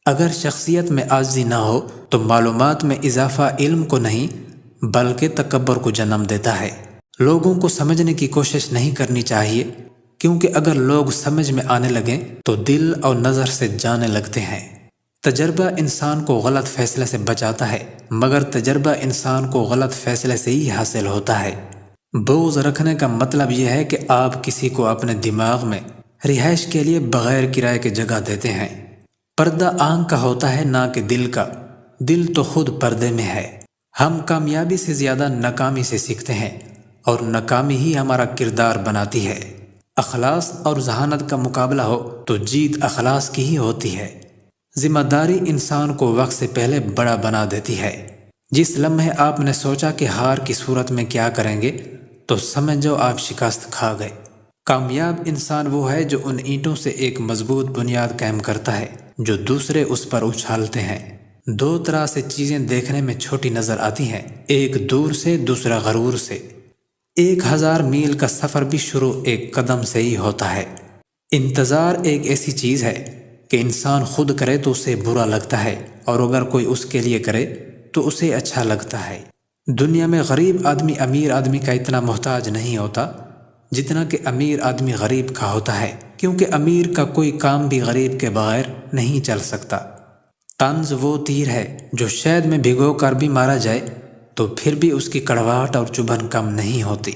اگر شخصیت میں عاجزی نہ ہو تو معلومات میں اضافہ علم کو نہیں بلکہ تکبر کو جنم دیتا ہے۔ لوگوں کو سمجھنے کی کوشش نہیں کرنی چاہیے، کیونکہ اگر لوگ سمجھ میں آنے لگیں تو دل اور نظر سے جانے لگتے ہیں۔ تجربہ انسان کو غلط فیصلے سے بچاتا ہے، مگر تجربہ انسان کو غلط فیصلے سے ہی حاصل ہوتا ہے۔ بغض رکھنے کا مطلب یہ ہے کہ آپ کسی کو اپنے دماغ میں رہائش کے لیے بغیر کرائے کی جگہ دیتے ہیں۔ پردہ آنکھ کا ہوتا ہے نہ کہ دل کا، دل تو خود پردے میں ہے۔ ہم کامیابی سے زیادہ ناکامی سے سیکھتے ہیں، اور ناکامی ہی ہمارا کردار بناتی ہے۔ اخلاص اور ذہانت کا مقابلہ ہو تو جیت اخلاص کی ہی ہوتی ہے۔ ذمہ داری انسان کو وقت سے پہلے بڑا بنا دیتی ہے۔ جس لمحے آپ نے سوچا کہ ہار کی صورت میں کیا کریں گے تو سمجھو آپ شکست کھا گئے۔ کامیاب انسان وہ ہے جو ان اینٹوں سے ایک مضبوط بنیاد قائم کرتا ہے جو دوسرے اس پر اچھالتے ہیں۔ دو طرح سے چیزیں دیکھنے میں چھوٹی نظر آتی ہیں، ایک دور سے، دوسرا غرور سے۔ 1000 میل کا سفر بھی شروع ایک قدم سے ہی ہوتا ہے۔ انتظار ایک ایسی چیز ہے کہ انسان خود کرے تو اسے برا لگتا ہے، اور اگر کوئی اس کے لیے کرے تو اسے اچھا لگتا ہے۔ دنیا میں غریب آدمی امیر آدمی کا اتنا محتاج نہیں ہوتا جتنا کہ امیر آدمی غریب کا ہوتا ہے، کیونکہ امیر کا کوئی کام بھی غریب کے بغیر نہیں چل سکتا۔ طنز وہ تیر ہے جو شہد میں بھگو کر بھی مارا جائے تو پھر بھی اس کی کڑواہٹ اور چبھن کم نہیں ہوتی۔